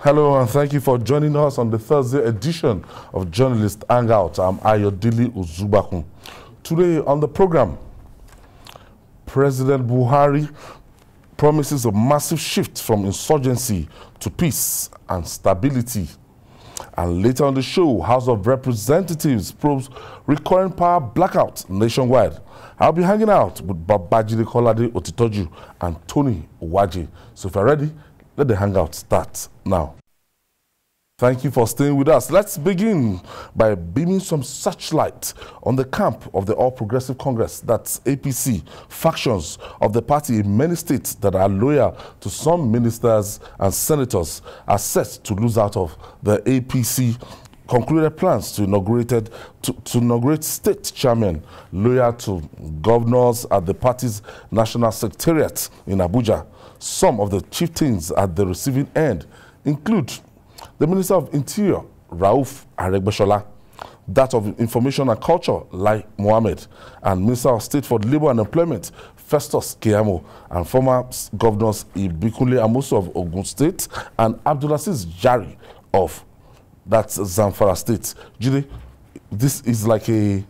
Hello and thank you for joining us on the Thursday edition of Journalist Hangout. I'm Ayodele Uzubakun. Today on the program, President Buhari promises a massive shift from insurgency to peace and stability. And later on the show, House of Representatives probes recurring power blackout nationwide. I'll be hanging out with Babajide Kolade Otitoju and Tony Owaje. So if you're ready, let the hangout start now. Thank you for staying with us. Let's begin by beaming some searchlight on the camp of the All Progressive Congress, that's APC, factions of the party in many states that are loyal to some ministers and senators are set to lose out of the APC concluded plans to inaugurate state chairmen loyal to governors at the party's national secretariat in Abuja. Some of the chieftains at the receiving end include the Minister of Interior, Rauf Aregbesola, that of Information and Culture, Mohammed, and Minister of State for Labour and Employment, Festus, Keyamo, and former governors Ibikunle Amosun of Ogun State and Abdulaziz Yari of that's Zamfara State. Judy, this is like a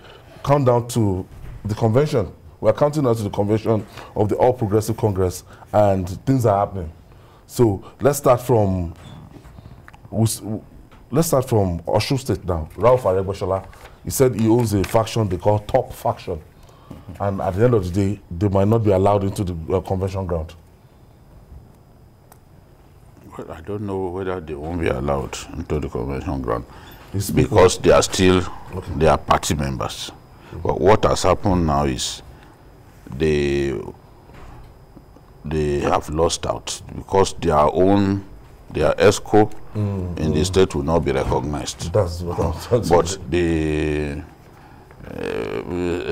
countdown to the convention. We're counting down to the convention of the All Progressive Congress, and things are happening. So let's start from Osun State now. Rauf Aregbesola, he said he owns a faction they call Top Faction, and at the end of the day, they might not be allowed into the convention ground. Well, I don't know whether they won't be allowed into the convention ground. It's because they are still, they are party members. But what has happened now is they have lost out because their ESCO in the state will not be recognized. That's what I'm But the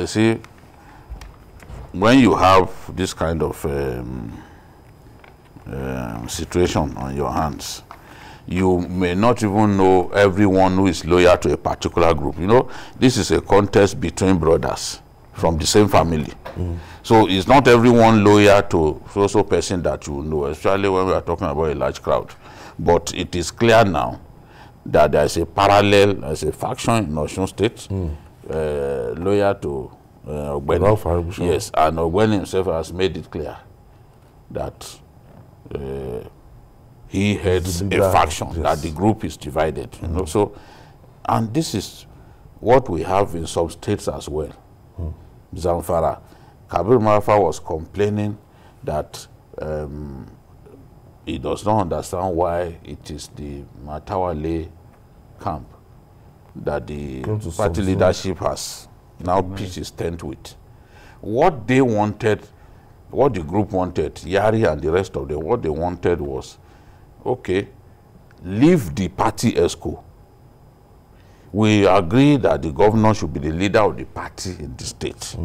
see, when you have this kind of situation on your hands, you may not even know everyone who is loyal to a particular group. You know, this is a contest between brothers from the same family. So it's not everyone loyal to so person that you know, especially when we are talking about a large crowd. But it is clear now that there is a parallel, as a faction in Osun State, loyal to Ogun. Yes, and Ogun himself has made it clear that he heads a faction, yes, that the group is divided. You know, so, and this is what we have in some states as well. Zamfara, Kabir Marafa was complaining that he does not understand why it is the Matawale camp that the party leadership has now pitched his tent with. What they wanted, what the group wanted, Yari and the rest of them, what they wanted was, okay, leave the party ESCO. We agree that the governor should be the leader of the party in the state.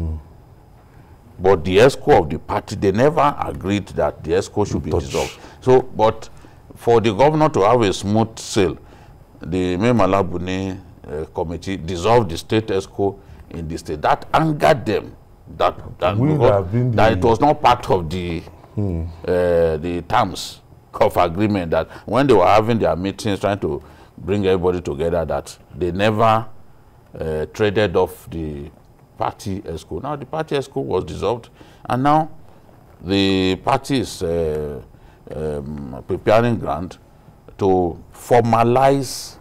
But the ESCO of the party, they never agreed that the ESCO should be dissolved. So, but for the governor to have a smooth sail, the Memalabuni committee dissolved the state ESCO in the state. That angered them. That it was not part of the terms of agreement, that when they were having their meetings trying to bring everybody together, that they never traded off the party ESCO. Now the party ESCO was dissolved, and now the party is preparing ground to formalize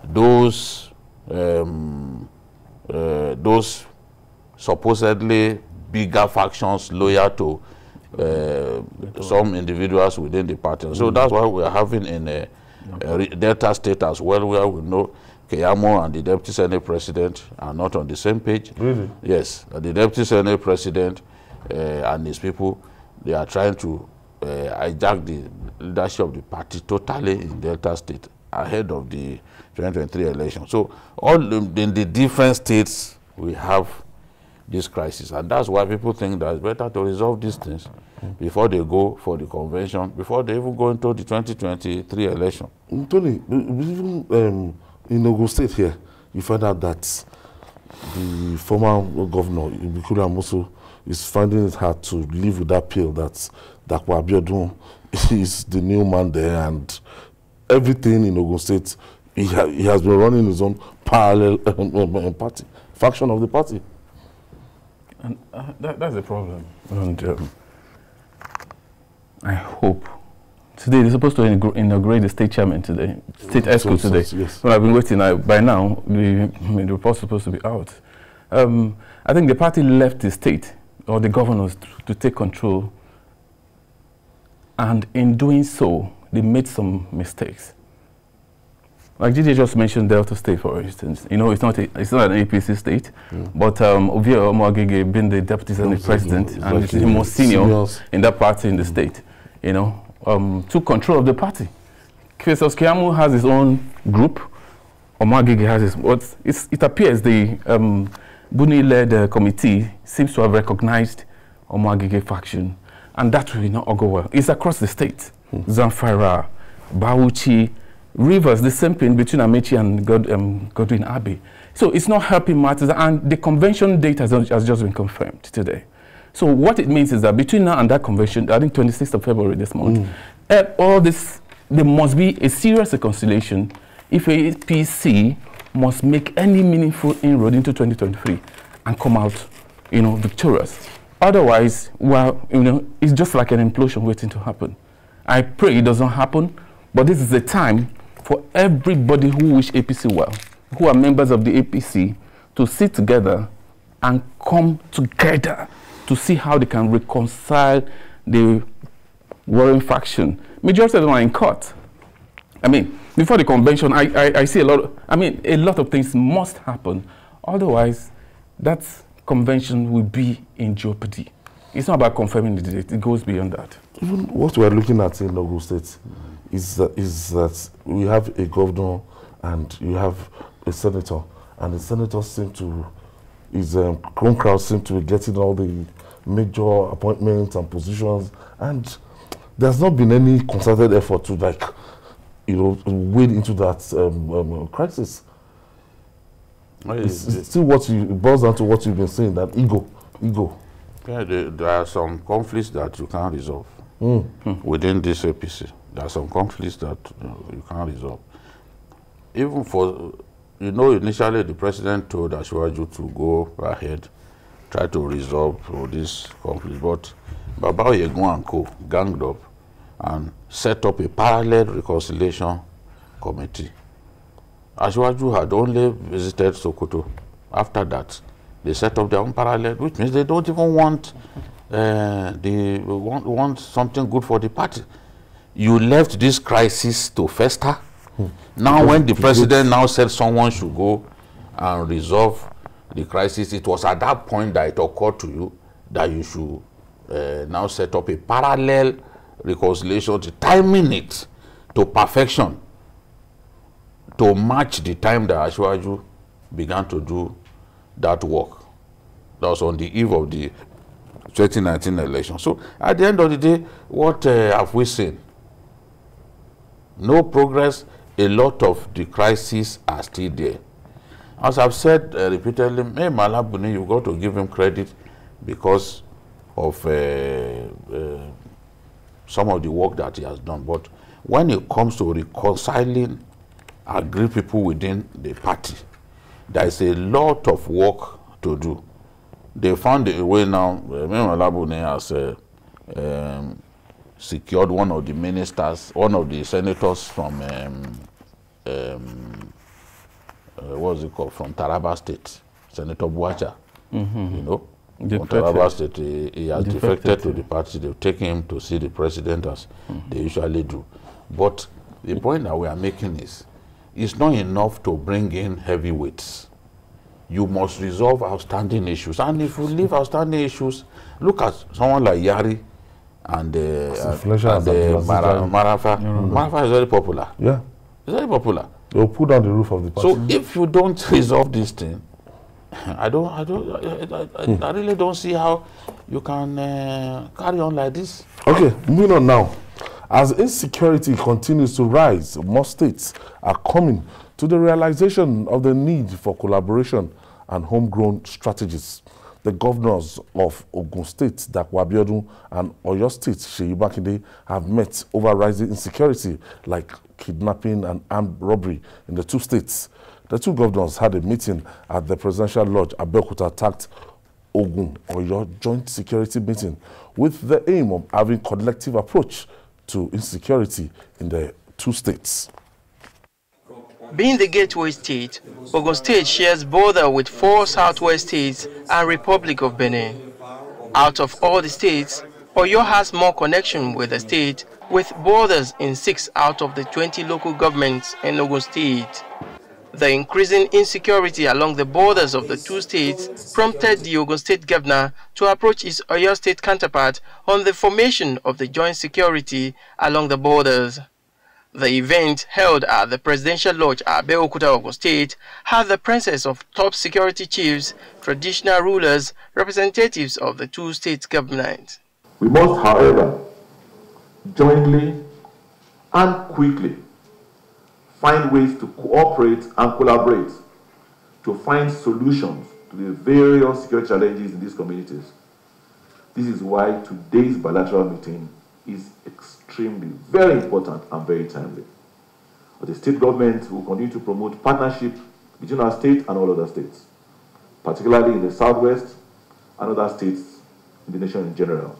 those supposedly bigger factions loyal to some individuals within the party. So that's why we are having in Delta State as well, where we know Keyamo and the Deputy Senate President are not on the same page. Really? Yes. The Deputy Senate President and his people, they are trying to hijack the leadership of the party totally in Delta State ahead of the 2023 election. So all in the different states, we have this crisis. And that's why people think that it's better to resolve these things before they go for the convention, before they even go into the 2023 election. Tony, even in Ogun State here, you find out that the former governor, Ibikunle Amosun, is finding it hard to live with that pill that Abiodun is the new man there, and everything in Ogun State, he has been running his own parallel party, faction of the party. And that's a problem. And I hope today they're supposed to inaugurate the state chairman today, state ESCO today. Yes. Well, I've been waiting. By now, the report's supposed to be out. I think the party left the state or the governors to take control, and in doing so, they made some mistakes. Like DJ just mentioned Delta State, for instance. You know, it's not an APC state, but Ovia Omoagege being the deputy senate president and is the most senior in that party in the state, you know, took control of the party. Festus Keyamo has his own group. Omoagege has his. But it appears the Buni-led committee seems to have recognized Omoagege faction, and that will not go well. It's across the state. Zamfara, Bauchi, Rivers, the same thing between Amechi and Godwin Abbey. So it's not helping matters, and the convention date has just been confirmed today. So what it means is that between now and that convention, I think 26th of February this month, all this, there must be a serious reconciliation if APC must make any meaningful inroad into 2023 and come out, you know, victorious. Otherwise, well, you know, it's just like an implosion waiting to happen. I pray it doesn't happen, but this is the time for everybody who wish APC well, who are members of the APC, to sit together and come together to see how they can reconcile the warring faction. Majority of them are in court. I mean, before the convention, I see a lot of things must happen. Otherwise, that convention will be in jeopardy. It's not about confirming the date. It goes beyond that. Even what we're looking at in Ogun State is that we have a governor and you have a senator, and the senator seem to, his Chrome crowd seem to be getting all the major appointments and positions, and there's not been any concerted effort to, like, you know, wade into that crisis. It's still it boils down to what you've been saying, that ego. Yeah, there are some conflicts that you can't resolve within this APC. There are some conflicts that you can't resolve. Even for, you know, initially the president told Ashwaju to go ahead, try to resolve this conflict, but Baba Oyegun and Co. ganged up and set up a parallel reconciliation committee. Ashwaju had only visited Sokoto. After that, they set up their own parallel, which means they don't even want want something good for the party. You left this crisis to fester. Now, when the president now said someone should go and resolve the crisis, it was at that point that it occurred to you that you should now set up a parallel reconciliation, timing it to perfection, to match the time that Ashwaju began to do that work. That was on the eve of the 2019 election. So at the end of the day, what have we seen? No progress. A lot of the crises are still there. As I've said repeatedly, Malabuni, you've got to give him credit because of some of the work that he has done. But when it comes to reconciling aggrieved people within the party, there is a lot of work to do. They found a way now. Malabuni has secured one of the ministers, one of the senators from what's it called, from Taraba State, Senator Buacha. You know, from Taraba State, he has defected to the party. They've taken him to see the president as they usually do. But the point that we are making is, it's not enough to bring in heavyweights. You must resolve outstanding issues. And if you leave outstanding issues, look at someone like Yari and Marafa. Marafa is very popular. Yeah. It's very popular. They'll put down the roof of the party. So if you don't resolve this thing, I really don't see how you can carry on like this. Okay, moving on now. As insecurity continues to rise, more states are coming to the realization of the need for collaboration and homegrown strategies The governors of Ogun State, Dapo Abiodun, and Oyo State, Seyi Makinde, have met over rising insecurity like kidnapping and armed robbery in the two states. The two governors had a meeting at the Presidential Lodge, Abeokuta tagged Ogun Oyo joint security meeting with the aim of having collective approach to insecurity in the two states. Being the gateway state, Ogun State shares border with 4 southwest states and Republic of Benin. Out of all the states, Oyo has more connection with the state, with borders in 6 out of the 20 local governments in Ogun State. The increasing insecurity along the borders of the two states prompted the Ogun State governor to approach his Oyo State counterpart on the formation of the joint security along the borders. The event, held at the Presidential Lodge at Abeokuta, Ogun State, had the presence of top security chiefs, traditional rulers, representatives of the two state governments. We must, however, jointly and quickly find ways to cooperate and collaborate to find solutions to the various security challenges in these communities. This is why today's bilateral meeting is extremely, very important and very timely. But the state government will continue to promote partnership between our state and all other states, particularly in the southwest and other states in the nation in general.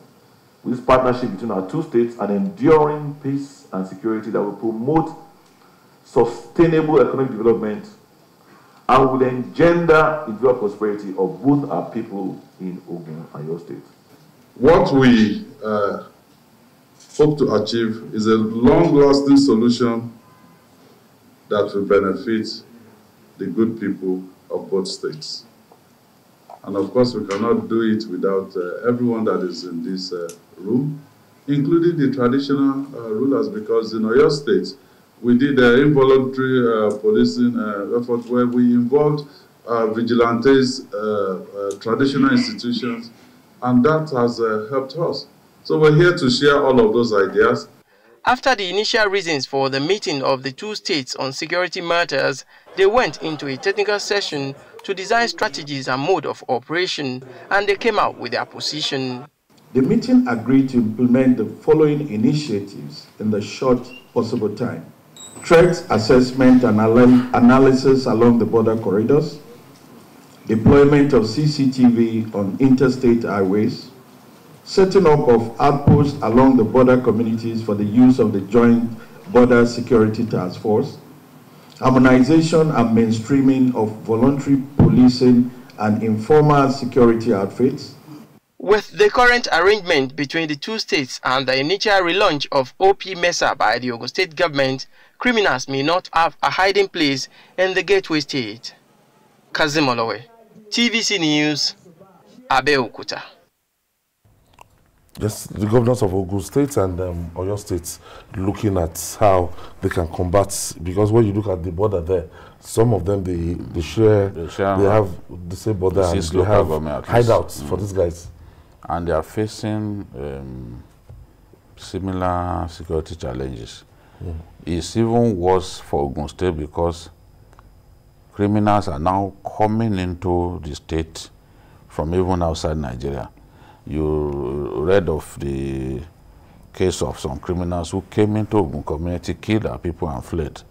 With this partnership between our two states, an enduring peace and security that will promote sustainable economic development and will engender individual prosperity of both our people in Ogun and your state. What we hope to achieve is a long-lasting solution that will benefit the good people of both states. And of course, we cannot do it without everyone that is in this room, including the traditional rulers, because in Oyo State, we did an involuntary policing effort where we involved vigilantes, traditional institutions, and that has helped us. So we're here to share all of those ideas. After the initial reasons for the meeting of the two states on security matters, they went into a technical session to design strategies and mode of operation, and they came out with their position. The meeting agreed to implement the following initiatives in the short possible time: threat assessment and analysis along the border corridors, deployment of CCTV on interstate highways, setting up of outposts along the border communities for the use of the Joint Border Security Task Force, harmonization and mainstreaming of voluntary policing and informal security outfits. With the current arrangement between the two states and the initial relaunch of OP MESA by the Ogun State government, criminals may not have a hiding place in the gateway state. Kazim Olowe, TVC News, Abeokuta. Yes, the governors of Ogun State and Oyo State looking at how they can combat, because when you look at the border there, some of them they have the same border and they have hideouts for these guys. And they are facing similar security challenges. It's even worse for Ogun State because criminals are now coming into the state from even outside Nigeria. You read of the case of some criminals who came into Ogun community, killed our people and fled.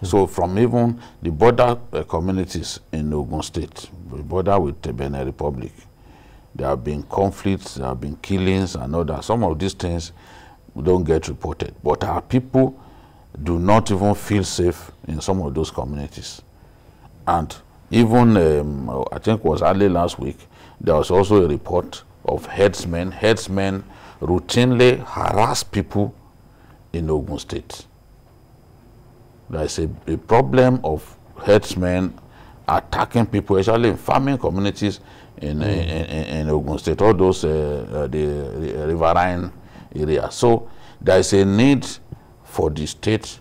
So from even the border communities in Ogun State, the border with the Benin Republic, there have been conflicts, there have been killings and all that. Some of these things don't get reported. But our people do not even feel safe in some of those communities. And even, I think it was early last week, there was also a report of headsmen. Headsmen routinely harass people in Ogun State. There is a problem of headsmen attacking people, especially in farming communities in Ogun State, all those the riverine area. So there is a need for the state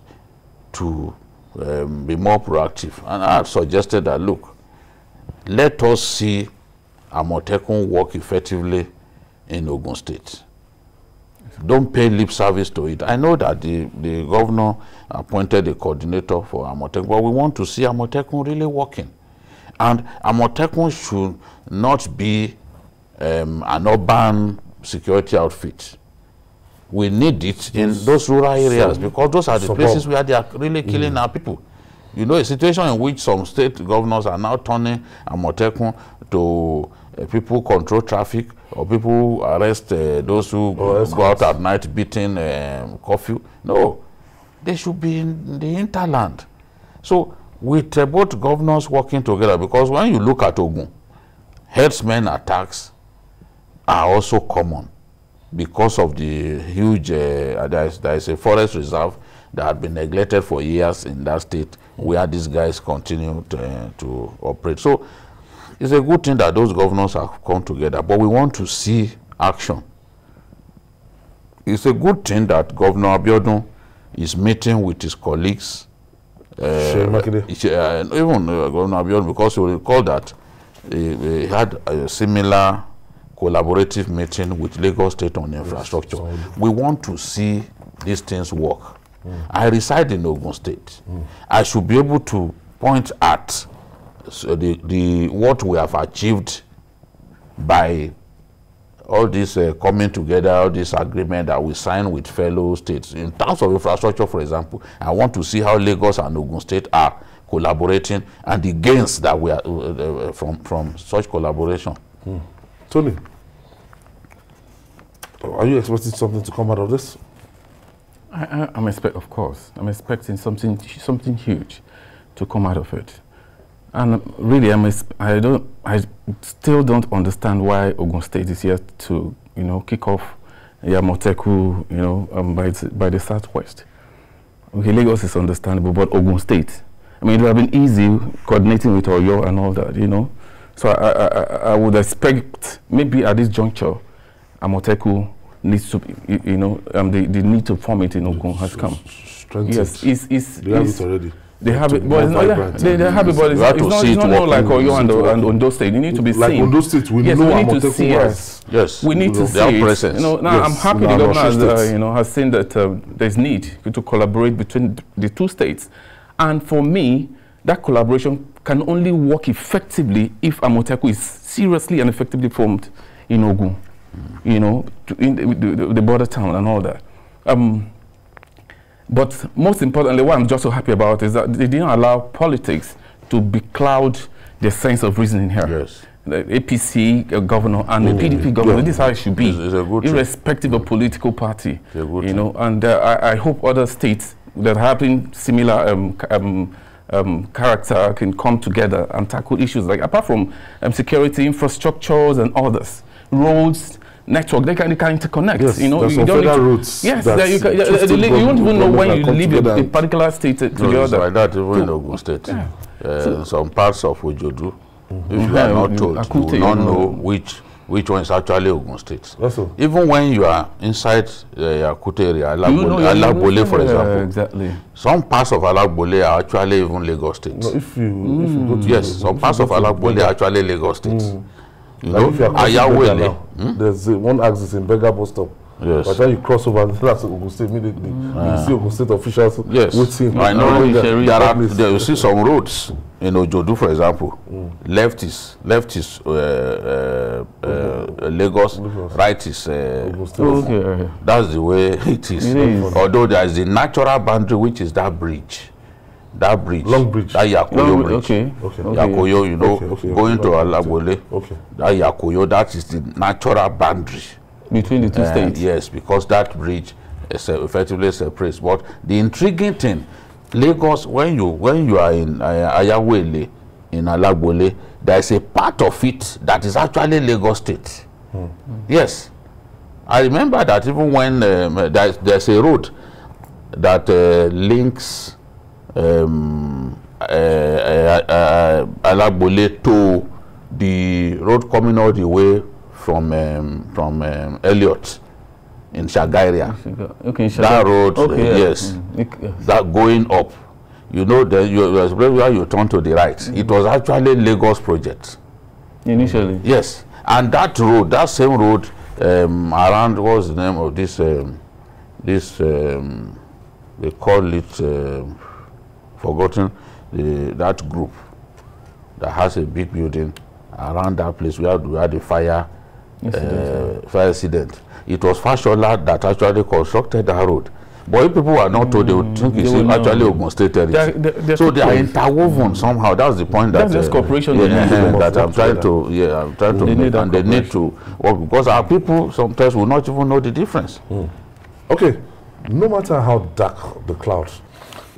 to be more proactive. And I have suggested that, look, let us see Amotekun work effectively in Ogun State. Don't pay lip service to it. I know that the governor appointed a coordinator for Amotekun, but we want to see Amotekun really working. And Amotekun should not be an urban security outfit. We need it in those rural areas because those are the places where they are really killing our people. You know, a situation in which some state governors are now turning Amotekun to people control traffic, or people arrest those who go out at night beating curfew. No, they should be in the hinterland. So with both governors working together, because when you look at Ogun, herdsmen attacks are also common because of the huge, there is a forest reserve that had been neglected for years in that state where these guys continue to operate. So it's a good thing that those governors have come together, but we want to see action. It's a good thing that Governor Abiodun is meeting with his colleagues, even Governor Abiodun, because you will recall that he had a similar collaborative meeting with Lagos State on infrastructure. We want to see these things work. I reside in Ogun State. I should be able to point at what we have achieved by all this coming together, all this agreement that we sign with fellow states. In terms of infrastructure, for example, I want to see how Lagos and Ogun State are collaborating and the gains that we are from such collaboration. Tony, are you expecting something to come out of this? I'm of course. I'm expecting something huge to come out of it. And really, I still don't understand why Ogun State is here to, kick off Yamoteku, by the southwest. Okay, Lagos is understandable, but Ogun State, I mean, it would have been easy coordinating with Oyo and all that, So I would expect maybe at this juncture, Amoteku needs to, the need to form it in Ogun has come. Yes, they have it already. They have it, but they have it, but it's not like Oyo and Ondo State. You need to be like seen. Ondo State, we know Amoteku yes, we need to see it. Presence. Now yes, I'm happy the governor has seen that there's need to collaborate between the two states, and for me, that collaboration can only work effectively if Amoteku is seriously and effectively formed in Ogun, in the border town and all that. But most importantly, what I'm just so happy about is that they didn't allow politics to becloud the sense of reasoning here. Yes. The APC governor and the PDP governor, this is how it should be, irrespective of political party. And I hope other states that have been similar character can come together and tackle issues like, apart from security, infrastructures and others, roads, network, they can interconnect. Yes, you don't need routes. Yes, you won't even know when you leave a particular state to the other. Like that, even in Ogun State. Yeah. Some parts of Ojodu, if you are not told, you will not know which one is actually Ogun State. Even when you are inside the Akute area, Alagbole, for example. Exactly. Some parts of Alagbole are actually even Lagos State. No, if you go to yes, some parts of Alagbole are actually Lagos State. If you are there's one axis in Bega bus stop. Yes. By the time you cross over, that's Ogun State immediately. You see Ogun State officials waiting. I know there you see some roads in Ojodu, for example. Left is Lagos, right is Ogun State. That's the way it is. Although there is the natural boundary, which is that bridge. Long bridge. That Yakoyo bridge. Yakoyo, going to Alagbole. That Yakoyo, that is the natural boundary between the two states. Yes, because that bridge is effectively separates. But the intriguing thing, Lagos, when you are in Ayawele, in Alagbole, there is a part of it that is actually Lagos State. Yes, I remember that even when there's a road that links Alagbole to the road coming all the way from Elliot in Shagairia. Okay, that road, yes, that going up. Where you turn to the right. It was actually Lagos project initially. Yes, and that road, that same road, around what's the name of this? They call it. Forgotten that group that has a big building around that place where we had the fire incident. It was Fashola that actually constructed that road. But if people were not told, they would think it's actually Ogun State territory. So they are interwoven somehow. That's the point that that's cooperation that I'm trying to make, and they need to work, because our people sometimes will not even know the difference. Okay, no matter how dark the clouds,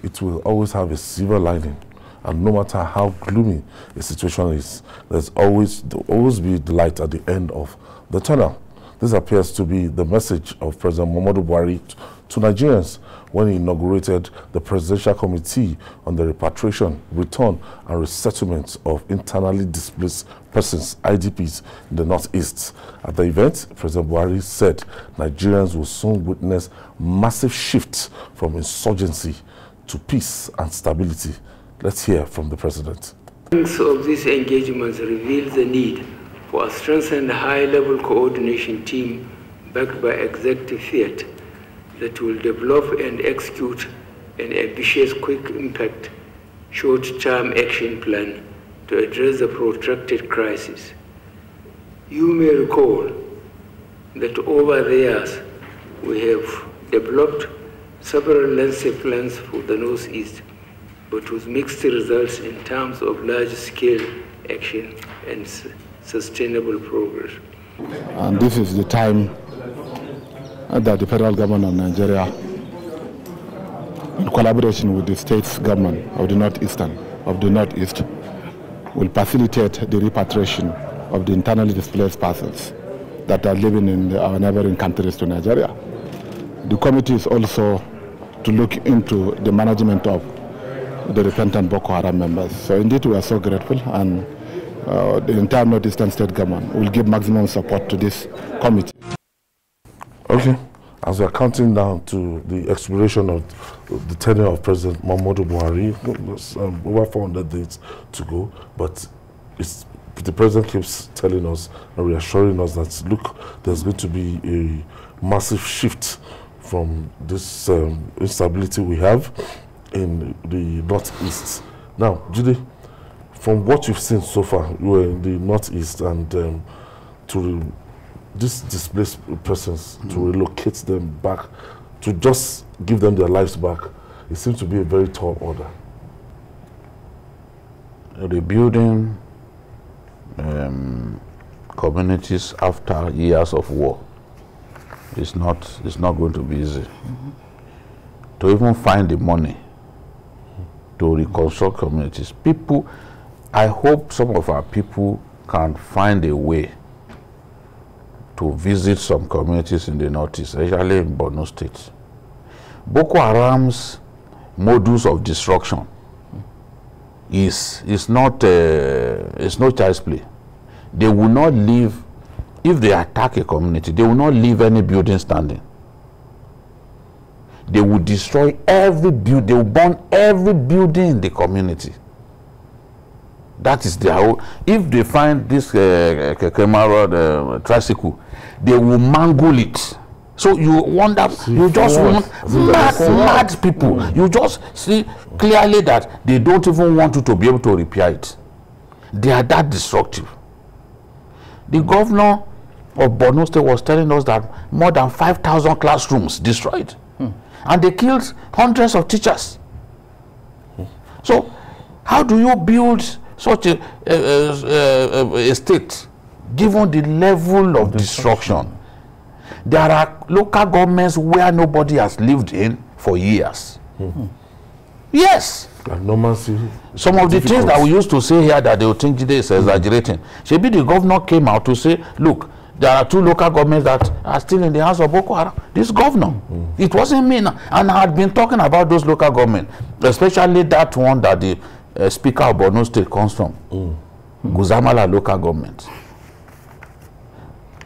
it will always have a silver lining, and no matter how gloomy a situation is, there's always be the light at the end of the tunnel. This appears to be the message of President Muhammadu Buhari to Nigerians when he inaugurated the Presidential Committee on the Repatriation, Return and Resettlement of Internally Displaced Persons, IDPs, in the Northeast. At the event, President Buhari said Nigerians will soon witness massive shifts from insurgency to peace and stability. Let's hear from the President. Of these engagements reveal the need for a strengthened high-level coordination team backed by executive fiat that will develop and execute an ambitious, quick-impact, short-term action plan to address the protracted crisis. You may recall that over the years, we have developed several lengthy plans for the Northeast, but with mixed results in terms of large-scale action and sustainable progress. And this is the time that the federal government of Nigeria, in collaboration with the state's government of the Northeast, will facilitate the repatriation of the internally displaced persons that are living in our neighboring countries to Nigeria. The committee is also to look into the management of the repentant Boko Haram members. So indeed we are so grateful, and the entire Northeastern state government will give maximum support to this committee. Okay, as we are counting down to the expiration of the tenure of President Muhammadu Buhari, over 400 days to go, but the President keeps telling us and reassuring us that, look, there's going to be a massive shift from this instability we have in the Northeast. Now, Judy, from what you've seen so far, you were in the Northeast, and to these displaced persons, to relocate them back, to just give them their lives back, it seems to be a very tall order. Rebuilding communities after years of war is not going to be easy. To even find the money to reconstruct communities. People, I hope some of our people can find a way to visit some communities in the Northeast, especially in Borno State. Boko Haram's modus of destruction is not child's play. They will not leave, if they attack a community, they will not leave any building standing. They will destroy every building, they will burn every building in the community. That is their whole. If they find this Keyamo tricycle, they will mangle it. So you wonder, you just want mad people. You just see clearly that they don't even want you to be able to repair it. They are that destructive. The governor of Borno State was telling us that more than 5,000 classrooms destroyed. And they killed hundreds of teachers. So how do you build such a state given the level of destruction? There are local governments where nobody has lived in for years. Yes. Some of the things that we used to say here that they would think today is exaggerating. Maybe the governor came out to say, look, there are 2 local governments that are still in the hands of Boko Haram. This governor, it wasn't me. And I had been talking about those local governments, especially that one that the Speaker of Borno State comes from, Guzamala local government.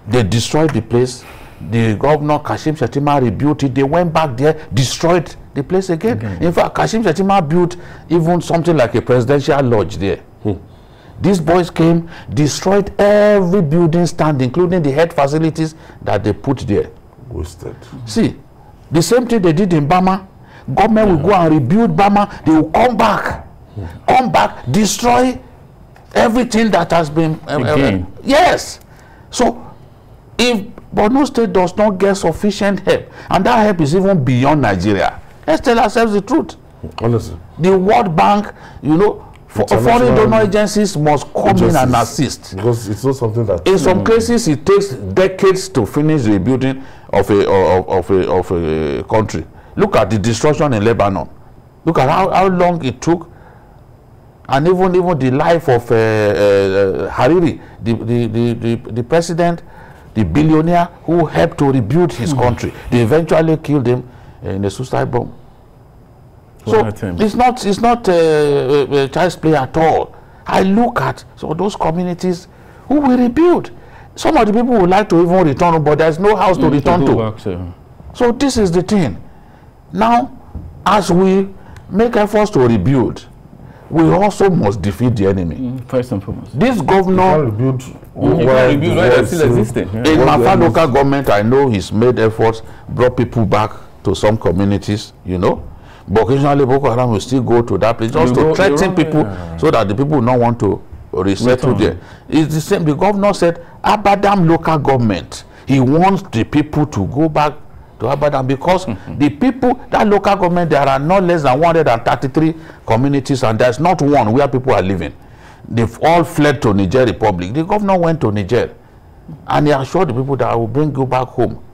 They destroyed the place. The governor, Kashim Shettima, rebuilt it. They went back there, destroyed the place again. In fact, Kashim Shettima built even something like a presidential lodge there. These boys came, destroyed every building stand, including the health facilities that they put there. Wasted. See, the same thing they did in Bama. Government will go and rebuild Bama. They will come back, destroy everything that has been yes. So if Borno State does not get sufficient help, and that help is even beyond Nigeria, let's tell ourselves the truth. Honestly, the World Bank, you know, foreign donor agencies must come in and assist, because it's not something that in some cases it takes decades to finish the rebuilding of a country. Look at the destruction in Lebanon. Look at how long it took, and even the life of Hariri, the president, the billionaire who helped to rebuild his country. They eventually killed him in a suicide bomb. So it's not child's play at all. I look at those communities who will rebuild. Some of the people would like to even return, but there's no house to return to. So this is the thing. Now, as we make efforts to rebuild, we also must defeat the enemy. First and foremost. This governor rebuild while still existing. In Mafa local government, I know he's made efforts, brought people back to some communities, you know. But occasionally Boko Haram will still go to that place just to threaten people so that the people will not want to resettle there. It's the same. The governor said, Abadam local government, he wants the people to go back to Abadam because the people, that local government, there are not less than 133 communities and there's not one where people are living. They've all fled to Niger Republic. The governor went to Niger and he assured the people that I will bring you back home.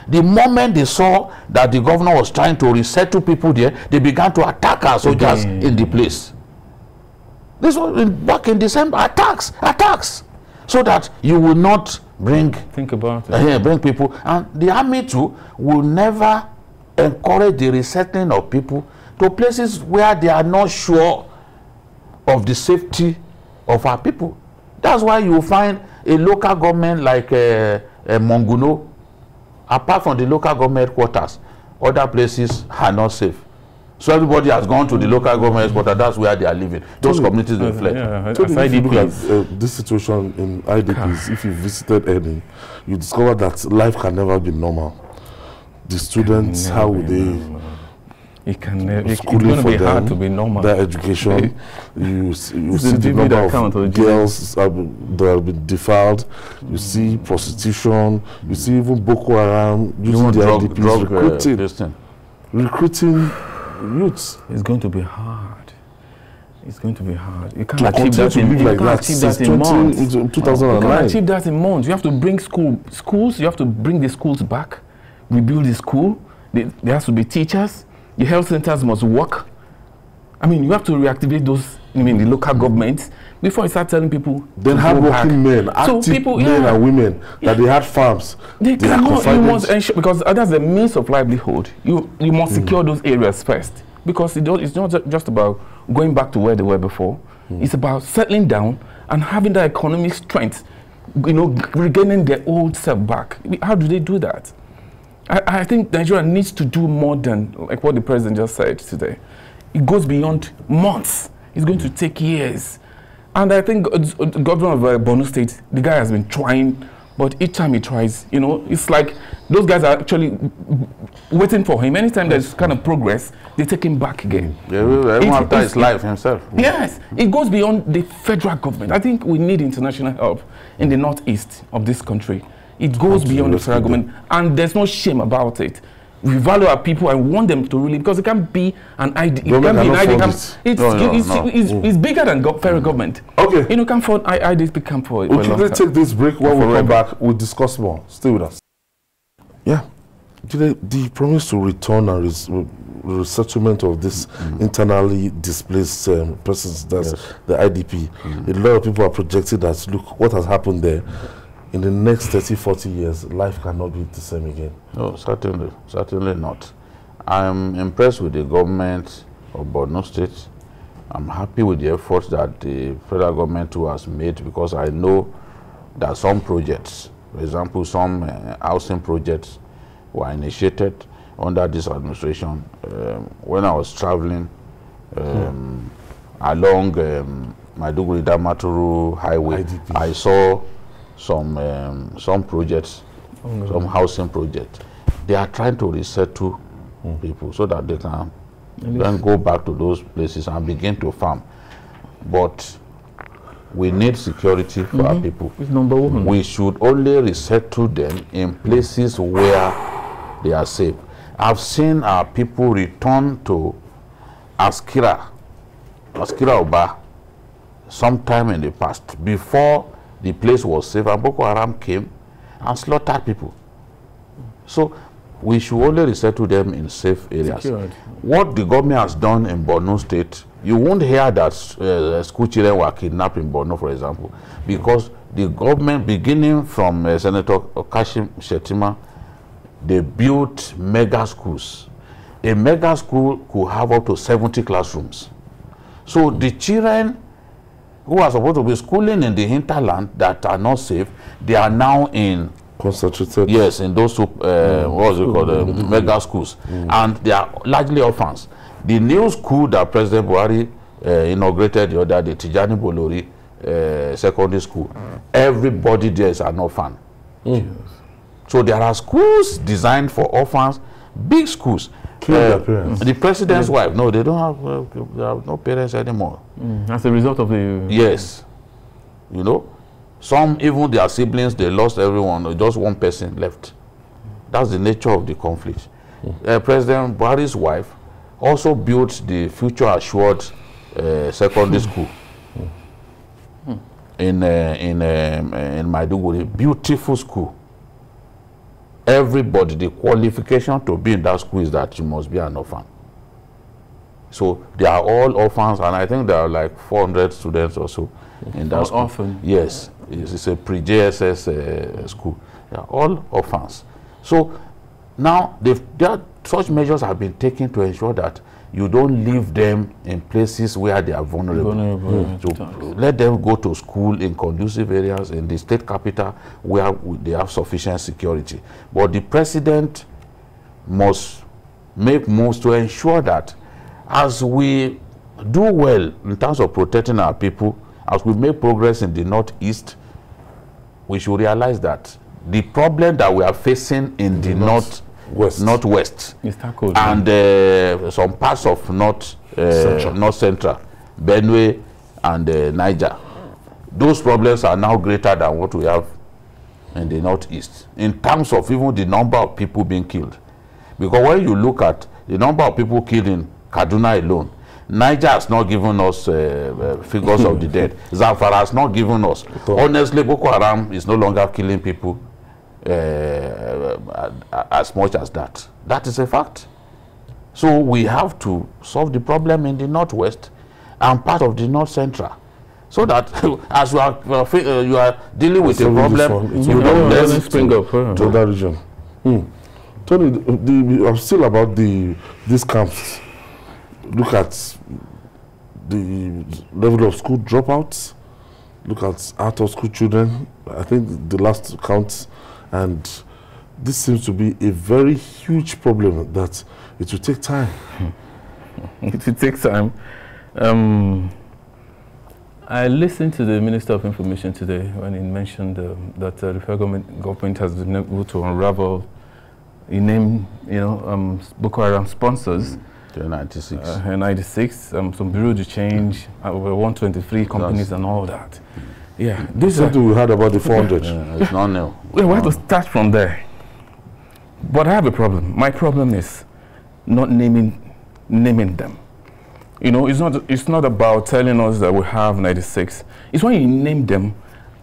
The moment they saw that the governor was trying to resettle people there, they began to attack our soldiers in the place. This was back in December. Attacks, so that you will not bring bring people. And the army too will never encourage the resettling of people to places where they are not sure of the safety of our people. That's why you will find a local government like Monguno. Apart from the local government quarters, other places are not safe. So everybody has gone to the local government quarters. That's where they are living. Those communities will fled. So if you look at this situation in IDPs, if you visited any, you discover that life can never be normal. The students, how would they? It's going to be hard to be normal. Their education, you see the number of girls that have been defiled. You see prostitution. You see even Boko Haram using the IDPs recruiting youths. It's going to be hard. It's going to be hard. You can't achieve that in months. 2009. You can't achieve that in months. You have to bring schools. You have to bring the schools back. Rebuild the school. There has to be teachers. The health centers must work. I mean, you have to reactivate those, the local governments before you start telling people. Then hardworking men, active men and women, that they had farms. They cannot. You must ensure, because that's the means of livelihood. You must secure those areas first, because it's not just about going back to where they were before. It's about settling down and having that economic strength, regaining their old self back. How do they do that? I think Nigeria needs to do more than like what the president just said today. It goes beyond months. It's going to take years. And I think the governor of Borno State, the guy has been trying, but each time he tries, it's like those guys are actually waiting for him. Anytime there's kind of progress, they take him back again. Even after his life himself. Yes, it goes beyond the federal government. I think we need international help in the northeast of this country. It goes beyond the federal government, and there's no shame about it. We value our people and want them to really, because it can't be an ID. It can't be an ID. It's bigger than federal government. Okay. You can't afford IDP camp for. We'll quickly take this break. When we come back, we'll discuss more. Stay with us. Yeah, the promise to return and resettlement of this internally displaced persons, that's the IDP. A lot of people are projecting that, look, what has happened there. In the next 30, 40 years, life cannot be the same again. No, certainly not. I'm impressed with the government of Borno State. I'm happy with the efforts that the federal government too has made, because I know that some projects, for example, some housing projects were initiated under this administration. When I was traveling along Maiduguri-Damaturu highway, IDP. I saw some projects, some housing projects. They are trying to resettle people so that they can then go back to those places and begin to farm. But we need security for our people. It's number one. We should only resettle them in places where they are safe. I've seen our people return to Askira Oba sometime in the past, before the place was safe, and Boko Haram came and slaughtered people. So we should only resettle them in safe areas. Secured. What the government has done in Borno State, you won't hear that school children were kidnapped in Borno, for example, because the government, beginning from Senator Kashim Shettima, they built mega schools. A mega school could have up to 70 classrooms. So the children who are supposed to be schooling in the hinterland that are not safe, they are now in concentrated. Yes, in those what's it called, mega schools, and they are largely orphans. The new school that President Buhari inaugurated the other day, Tijani Bolori Secondary School, everybody there is an orphan. So there are schools designed for orphans, big schools. The president's wife, no, they have no parents anymore. As a result of the... Yes. You know, some, even their siblings, they lost everyone, just one person left. That's the nature of the conflict. President Buhari's wife also built the Future Assured Secondary School in Maiduguri. Beautiful school. Everybody, the qualification to be in that school is that you must be an orphan. So they are all orphans, and I think there are like 400 students or so in that school. Orphan? Yes, it's a pre-JSS school. They are all orphans. So now such measures have been taken to ensure that you don't leave them in places where they are vulnerable. So let them go to school in conducive areas in the state capital where they have sufficient security. But the president must make moves to ensure that as we do well in terms of protecting our people, as we make progress in the northeast, we should realize that the problem that we are facing in the northwest and some parts of north central, Benue and Niger, those problems are now greater than what we have in the northeast in terms of even the number of people being killed. Because when you look at the number of people killed in Kaduna alone, Niger has not given us figures of the dead. Zamfara has not given us. Honestly, Boko Haram is no longer killing people as much as that. That is a fact. So we have to solve the problem in the northwest and part of the north central, so that as you are dealing with a problem, you don't let it spring up to that region. Tony, I'm still about these camps. Look at the level of school dropouts. Look at out of school children. I think the last count. And this seems to be a very huge problem that it will take time. It will take time. I listened to the Minister of Information today when he mentioned that the federal government has been able to unravel, he named, Boko Haram sponsors. 96. Some bureau de change, over 123 companies and all that. Yeah, this is something we heard about the 400. It's not new. We have to start from there. But I have a problem. My problem is not naming them. It's not about telling us that we have 96. It's when you name them,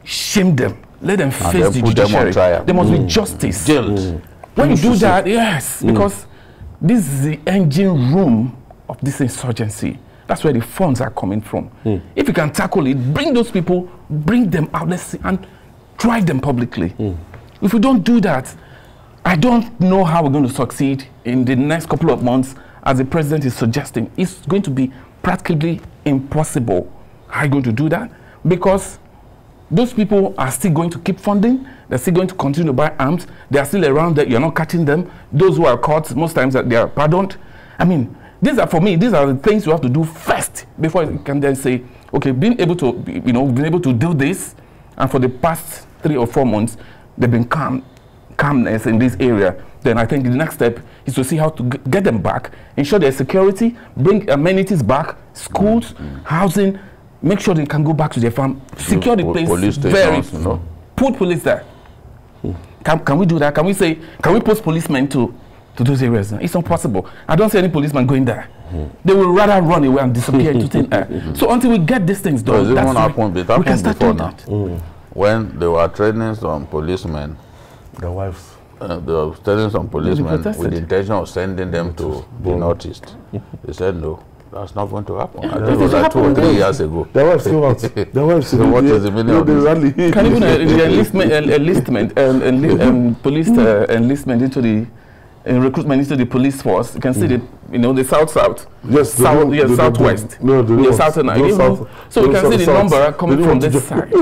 shame them, let them face the judiciary. There must be justice. When you do that, yes, because this is the engine room of this insurgency. That's where the funds are coming from. If you can tackle it, bring those people, bring them out, let's see, and try them publicly. If we don't do that, I don't know how we're going to succeed in the next couple of months, as the president is suggesting. It's going to be practically impossible. How are you going to do that? Because those people are still going to keep funding. They're still going to continue to buy arms. They are still around there. You're not catching them. Those who are caught, most times they are pardoned. I mean, these are, for me, these are the things you have to do first before you can then say, okay, being able to, been able to do this, and for the past 3 or 4 months, they've been calmness in this area. Then I think the next step is to see how to get them back, ensure their security, bring amenities back, schools, housing, make sure they can go back to their farm, secure the place, police stations, you know. Put police there. Can we do that? Can we post policemen to those areas? It's not possible. I don't see any policeman going there. They will rather run away and disappear into thin air. So until we get these things done, it happened before now. When they were training some policemen, their wives. They were training some policemen with the intention of sending them to the northeast. They said no. That's not going to happen. I think it was like 2 or 3 years ago. Their wives came out. Their wives so what is the meaning of this? Can even police enlistment into the recruitment into the police force? You can see the the south, yes, southwest, southern. So you can see the number coming from this side.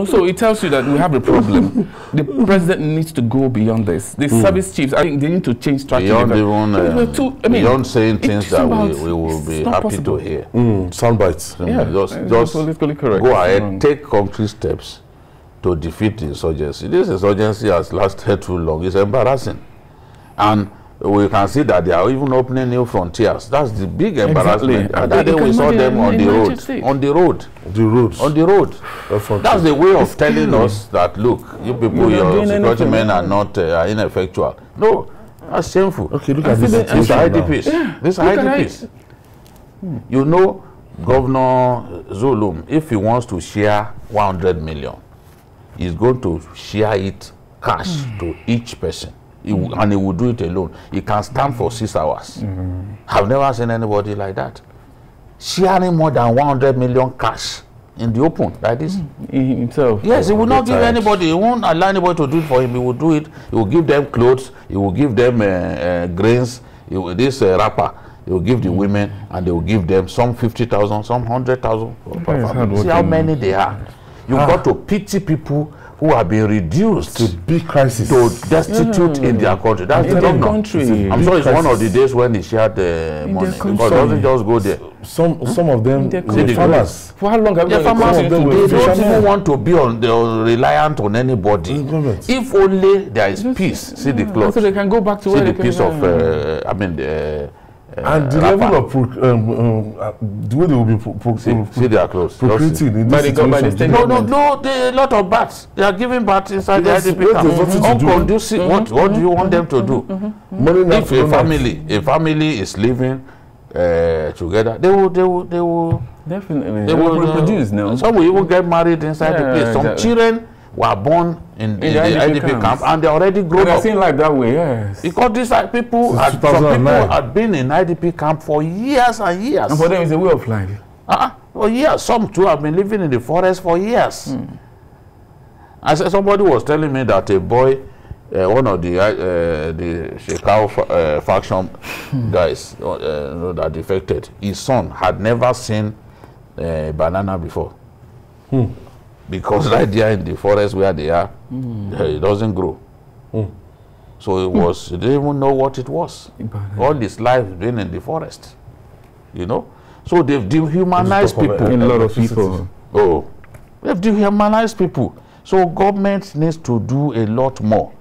So it tells you that we have a problem. The president needs to go beyond this. The service chiefs, I think they need to change strategy. Beyond saying things that we will be happy to hear. Sound bites. Just politically correct. Go ahead, take concrete steps to defeat the insurgency. This insurgency has lasted too long. It's embarrassing. And we can see that they are even opening new frontiers. That's the big embarrassment. And that day we saw them on the road. That's the way of telling us that, look, you people, your security men are not ineffectual. No, that's shameful. Okay, look at this IDPs. This IDPs. You know, Governor Zulum, if he wants to share 100 million, he's going to share it cash to each person. And he will do it alone. He can stand for 6 hours. I've never seen anybody like that. Sharing more than 100 million cash in the open like this. Himself. Yes, he will not give anybody. He won't allow anybody to do it for him. He will do it. He will give them clothes. He will give them grains. This wrapper. He will give the women, and they will give them some 50,000, some 100,000. See how many they are. You've got to pity people who have been reduced to big crisis, to destitute in their country. That's the country. I'm sure it's one of the days when he shared the money. Because it doesn't just go there. Some of them farmers. For how long have they farmers? They don't even want to be reliant on anybody. If only there is peace. See the clothes. So they can go back to where they can. See the piece of and the level of the way they will be see their clothes. Procreating in this situation. No, a lot of bats. They are giving bats inside the IDP camp. Unconducive. What do you want them to do? If a family is living together, they will definitely. They will reproduce now. Some will even get married inside the place. Some children were born in the IDP camp and they already grown up. I've seen like that way, yes. Because these people had been in IDP camp for years and years. And for them, it's a way of life. For years. Some too have been living in the forest for years. I said somebody was telling me that a boy, one of the Shekau faction guys that defected, his son had never seen banana before. Because right there in the forest where they are, it doesn't grow. So it was, they didn't even know what it was. All his life being in the forest, So they've dehumanized people. A lot of people. They've dehumanized people. So government needs to do a lot more.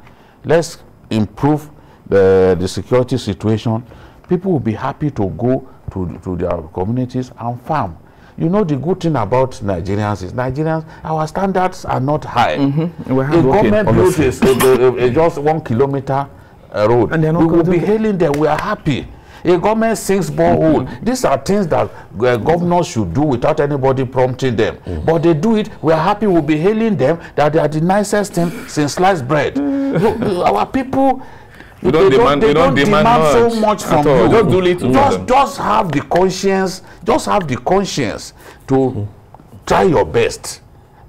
Let's improve the security situation. People will be happy to go to their communities and farm. The good thing about Nigerians is our standards are not high. The government built just 1 kilometer road. And we will be hailing them. We are happy. A government sinks borehole. These are things that governors should do without anybody prompting them. But they do it. We are happy. We'll be hailing them that they are the nicest thing since sliced bread. Our people. They don't demand so much from you. Just have the conscience. Just have the conscience to try your best.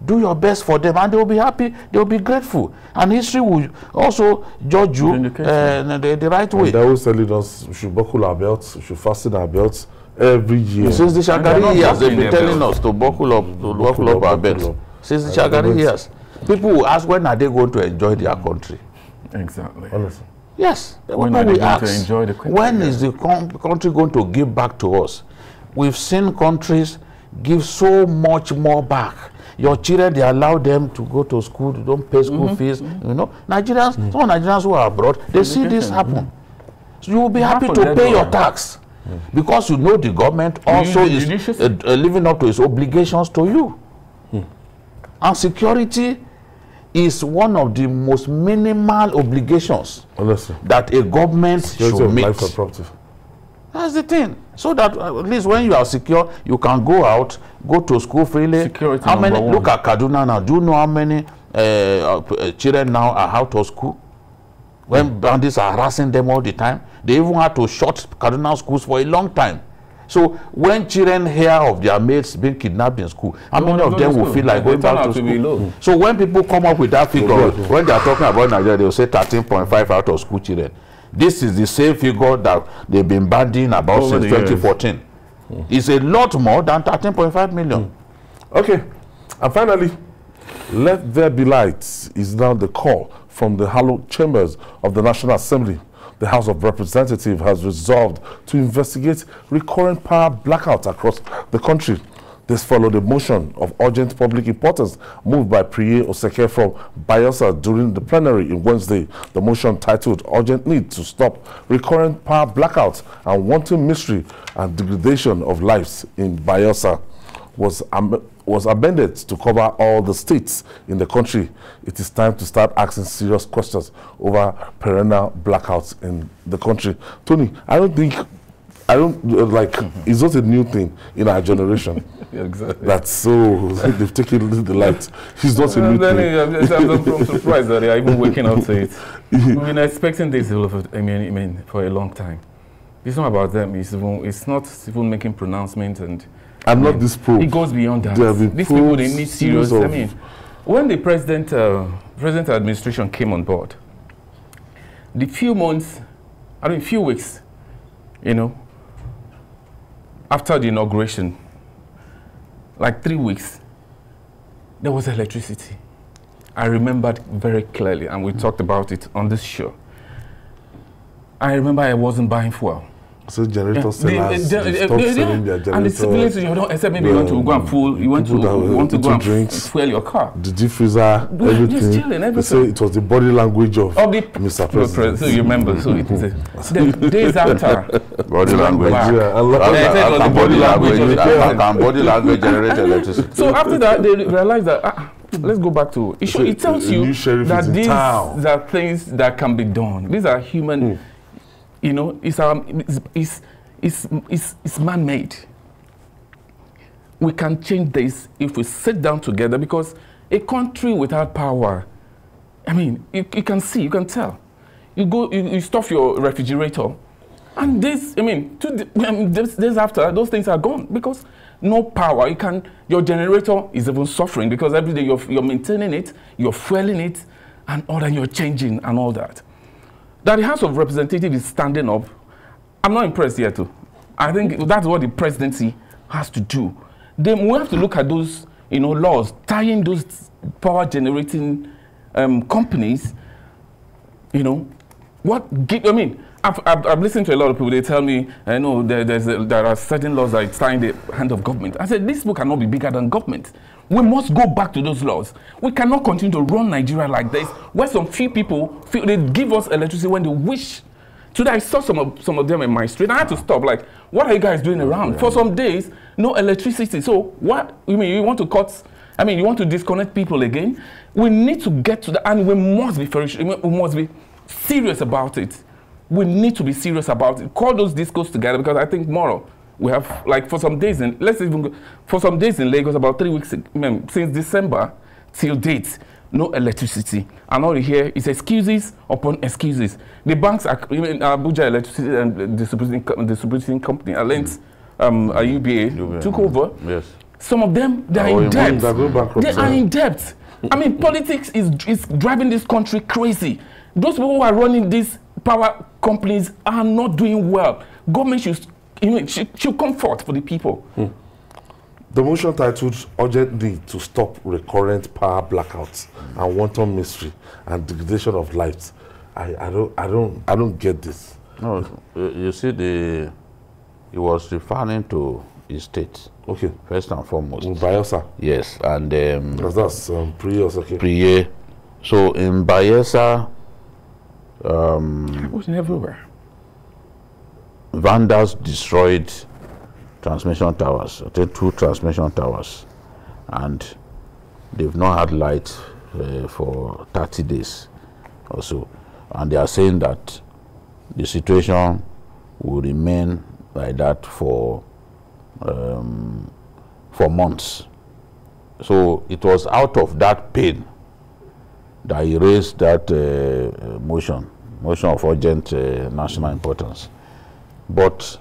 Do your best for them, and they will be happy. They will be grateful, and history will also judge you the right way. And they always telling us we should buckle our belts, we should fasten our belts every year. Since the Shagari years, they've been telling us to buckle up our belts. Since the Shagari years, people will ask, when are they going to enjoy their country? Exactly. Honestly. Yes, when is the country going to give back to us? We've seen countries give so much more back. Your children, they allow them to go to school, they don't pay school fees. Nigerians, some Nigerians who are abroad, they see this happen. So you will be happy to pay your tax. because you know the government also is living up to its obligations to you. And security is one of the most minimal obligations that a government should meet. That's the thing. So that at least when you are secure, you can go out, go to school freely. Security how many? Look at Kaduna now. Do you know how many children now are out of school? When bandits are harassing them all the time, they even had to shut Kaduna schools for a long time. So when children hear of their mates being kidnapped in school, how many of them will feel like going back to school? So when people come up with that figure, when they are talking about Nigeria, they will say 13.5 out of school children. This is the same figure that they've been bandying about since 2014. It's a lot more than 13.5 million. Okay, and finally, let there be light is now the call from the hallowed chambers of the National Assembly. The House of Representatives has resolved to investigate recurrent power blackouts across the country. This followed a motion of urgent public importance moved by Priye Oseke from Bayelsa during the plenary on Wednesday. The motion, titled Urgent Need to Stop Recurrent Power Blackouts and Wanton Mystery and Degradation of Lives in Bayelsa, was amended to cover all the states in the country. It is time to start asking serious questions over perennial blackouts in the country. Tony, it's not a new thing in our generation. Exactly. That's so, they've taken the light. It's not a new thing. I'm surprised that they are even waking up to it. We've been expecting this for a long time. It's not about them. It's not even making pronouncements and not this probe. It goes beyond that. These people, they need serious. When the president administration came on board, the few weeks, after the inauguration, like 3 weeks, there was electricity. I remembered very clearly, and we talked about it on this show. I remember I wasn't buying fuel. So generator sellers selling their generator. And the civilians, except maybe you want to go and full, you want to go and drinks, fuel your car. The deep freezer, everything. They say it was the body language of Mr. President. So you remember, so it is the days after. Body language. Body language generate electricity. So after that, they realized that, let's go back to it. It tells you that these are things that can be done. These are human. It's man-made. We can change this if we sit down together, because a country without power, you can see, you can tell. You go, you stuff your refrigerator, and days after, those things are gone because no power. Your generator is even suffering because every day you're maintaining it, you're fueling it, and all that, you're changing and all that. That the House of Representatives is standing up, I'm not impressed yet too. I think that's what the presidency has to do. Then we have to look at those, laws, tying those power generating companies, I've listened to a lot of people, they tell me, I know there are certain laws that tie in the hand of government. I said, this book cannot be bigger than government. We must go back to those laws. We cannot continue to run Nigeria like this, where some few people feel they give us electricity when they wish. Today I saw some of them in my street. I had to stop. Like, what are you guys doing around? For some days, no electricity. So what? You want to cut? You want to disconnect people again? We need to get to that, and we must be serious about it. We need to be serious about it. Call those discos together, because I think tomorrow we have, for some days in Lagos, about 3 weeks since December till date, no electricity. And all you hear is excuses upon excuses. The banks are, Abuja Electricity and distributing company, Alliance, UBA, took over. Yes. Some of them, they are in debt. They are in debt. Politics is driving this country crazy. Those people who are running these power companies are not doing well. Government should come forth for the people. The motion titled Urgent Need to Stop Recurrent Power Blackouts and Wanton Mystery and Degradation of Lives. I don't get this. No, you see, he was referring to his state. Okay. First and foremost. In Bayelsa. Yes, and that's Priye also. Okay. Priye. So in Bayelsa, it was everywhere. vandals destroyed transmission towers, 2 transmission towers, and they've not had light for 30 days or so. And they are saying that the situation will remain like that for months. So it was out of that pain that he raised that motion of urgent national importance. But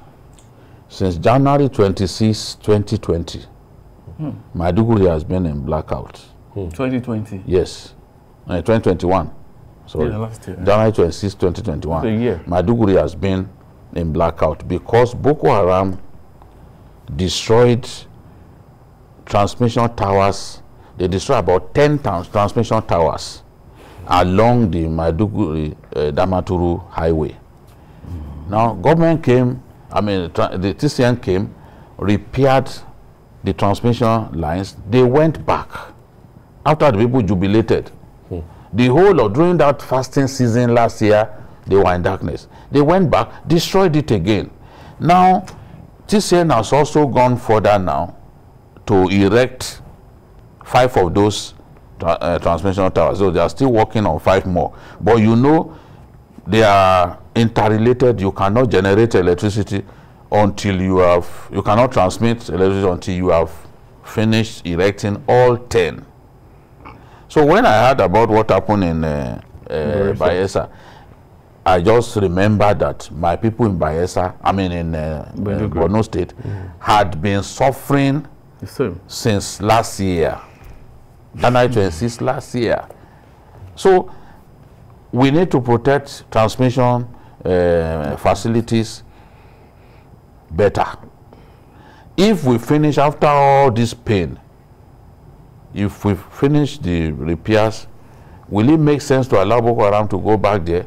since January 26, 2020, Maiduguri has been in blackout. 2020? Yes. 2021. Sorry. Yeah, last year. January 26, 2021. The year. Maiduguri has been in blackout because Boko Haram destroyed transmission towers. They destroyed about 10 transmission towers along the Maiduguri Damaturu highway. Now, government came, the TCN came, repaired the transmission lines. They went back after the people jubilated. The whole of, during that fasting season last year, they were in darkness. They went back, destroyed it again. Now, TCN has also gone further now to erect 5 of those transmission towers. So they are still working on 5 more. But you know, they are interrelated. You cannot generate electricity until you cannot transmit electricity until you have finished erecting all 10. So when I heard about what happened in Bayelsa, I just remember that my people in Bayelsa, in Borno State, had been suffering since last year, January 26 last year. So we need to protect transmission facilities better. If we finish after all this pain, if we finish the repairs, will it make sense to allow Boko Haram to go back there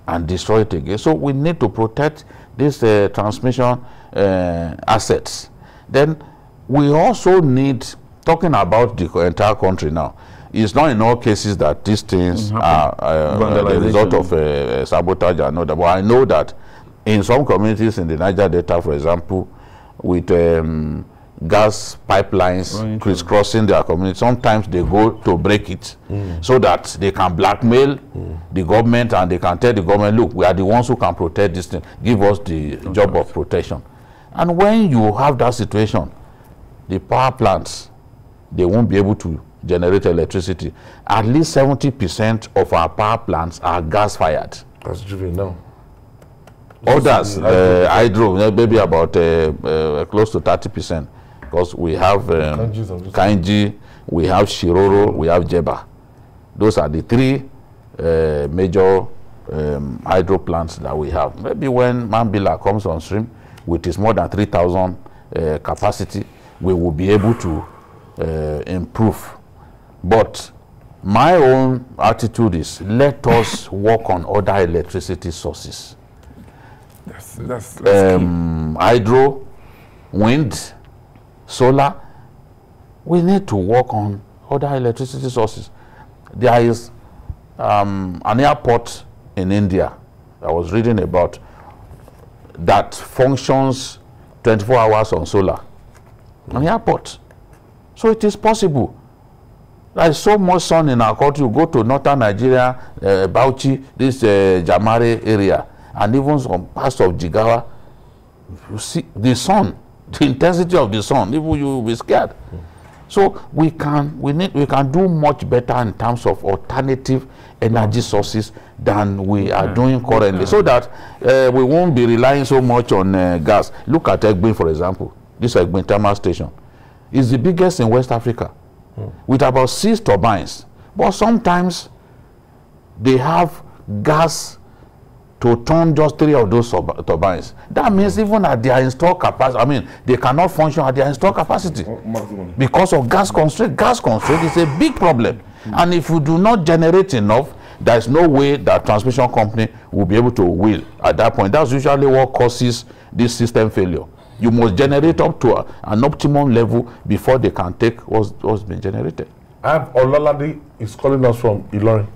and destroy it again? So we need to protect these transmission assets. Then we also need, talking about the entire country now, it's not in all cases that these things are the result of sabotage and all that. But I know that in some communities in the Niger Delta, for example, with gas pipelines crisscrossing their community, sometimes they go to break it so that they can blackmail the government, and they can tell the government, look, we are the ones who can protect this thing, give us the job of protection. And when you have that situation, the power plants, they won't be able to generate electricity. At least 70% of our power plants are gas fired. That's driven now. Others, hydro, maybe about close to 30%, because we have Kainji, we have Shiroro, we have Jeba. Those are the 3 major hydro plants that we have. Maybe when Mambila comes on stream with its more than 3,000 capacity, we will be able to improve. But my own attitude is, let us work on other electricity sources. That's hydro, wind, solar. We need to work on other electricity sources. There is an airport in India I was reading about that functions 24 hours on solar. An airport. So it is possible. There is so much sun in our country. You go to northern Nigeria, Bauchi, this Jamare area, and even some parts of Jigawa, you see the sun, the intensity of the sun, even you will be scared. So we can do much better in terms of alternative energy sources than we are doing currently, so that we won't be relying so much on gas. Look at Aregbesola, for example. This Aregbesola thermal station is the biggest in West Africa, with about 6 turbines. But sometimes they have gas to turn just 3 of those turbines. That means even at their installed capacity, they cannot function at their installed capacity because of gas constraint. Gas constraint is a big problem. And if you do not generate enough, there is no way that transmission company will be able to wheel at that point. That's usually what causes this system failure. You must generate up to an optimum level before they can take what's been generated. Olalade is calling us from Ilorin.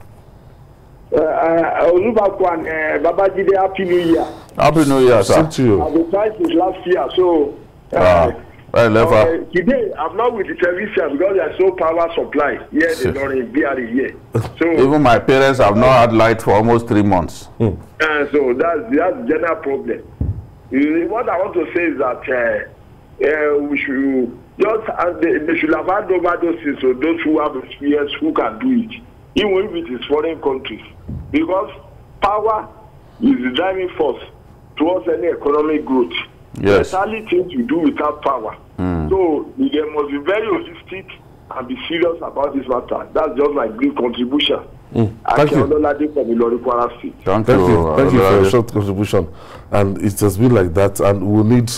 Olubakwan, Babajide, Happy New Year. Happy New Year, sir. Same to you. I've been trying since last year, so today I'm not with the television because there's no power supply here in Yari here. So even my parents have not had light for almost 3 months. So that's the general problem. What I want to say is that we should just they should have had over those things, so those who have experience who can do it, even if it is foreign countries, because power is the driving force towards any economic growth. Yes. There's hardly things to do without power. So they must be very holistic and be serious about this matter. That's just my brief contribution. Thank you. Thank you. Thank you for your short contribution. And it has been like that, and we'll need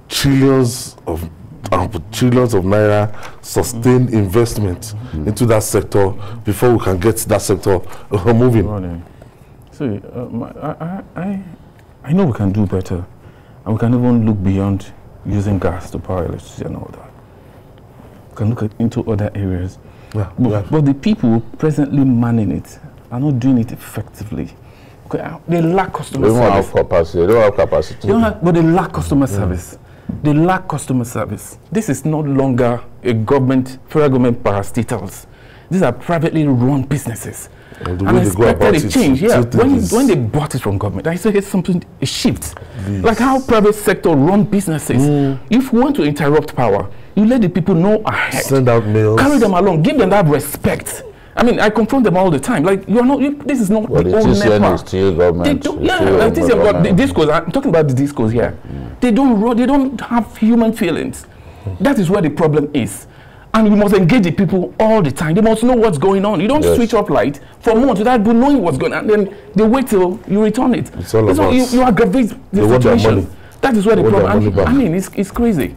trillions of naira sustained investment into that sector before we can get that sector moving. See, I know we can do better, and we can even look beyond using gas to power electricity and all that. We can look into other areas. But the people presently manning it are not doing it effectively. Okay, they lack customer service. They don't have capacity. But they lack customer service. They lack customer service. This is no longer a government, federal government parastatals. These are privately run businesses. And I expected a change. When they bought it from government, I expected something, a shift. Like how private sector run businesses. If you want to interrupt power, you let the people know ahead. Send out mails. Carry them along. Give them that respect. I mean, I confront them all the time. Like, you are not. This is not the old network. Still government. The discourse. I'm talking about the discourse here. They don't have human feelings. That is where the problem is. And you must engage the people all the time. They must know what's going on. You don't switch off light for months without knowing what's going on. And then they wait till you return it. It's all about you aggravate the situation. That is where the problem. I mean, it's crazy.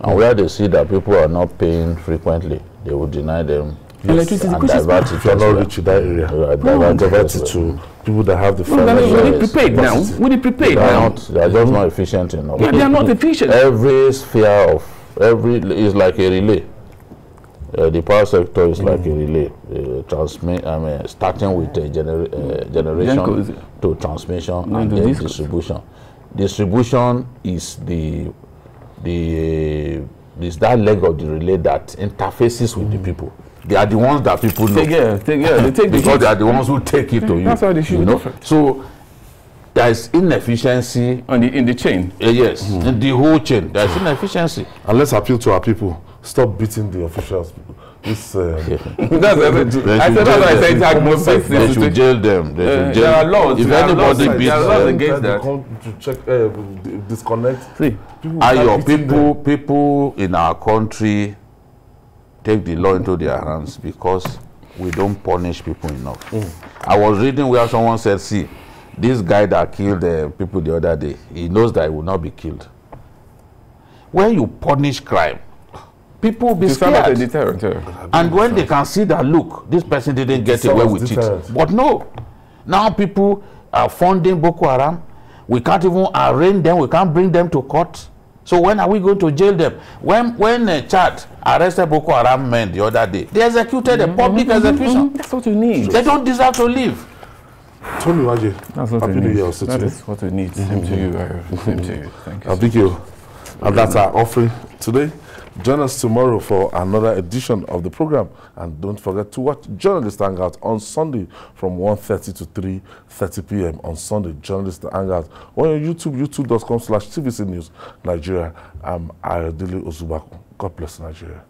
And where they see that people are not paying frequently, they will deny them. Yes. And divert it. If you're not reaching that area, divert it to people that have the financial. We're prepared now. We're prepared now. They are just not efficient enough. Yeah, they are not efficient. Every sphere of is like a relay. The power sector is like a relay. Starting with generation to transmission and then distribution. Distribution is that leg of the relay that interfaces with the people. They are the ones that people know. They take because they are the ones who take it to you. That's why they should be different. So there is inefficiency in the chain. Yes, in the whole chain. There is inefficiency. And let's appeal to our people. Stop beating the officials. I said they should jail them. There are laws. If anybody beats them, against that. To check, disconnect. People in our country take the law into their hands because we don't punish people enough. I was reading where someone said, see, this guy that killed people the other day, he knows that he will not be killed. When you punish crime, people be scared. And when they can see that, look, this person didn't get away with it. But no, now people are funding Boko Haram. We can't even arraign them. We can't bring them to court. So when are we going to jail them? When Chad arrested Boko Haram men the other day, they executed a public execution. That's what we need. They don't deserve to live. Tony Waje, that's what we need. That is what we need. Same to you. Same to you. Thank you. And that's our offering today. Join us tomorrow for another edition of the program. And don't forget to watch Journalist Hangout on Sunday from 1:30 to 3:30 p.m. on Sunday. Journalist Hangout on your YouTube, youtube.com/TVC News Nigeria. I'm Ayodele Ozubaku. God bless Nigeria.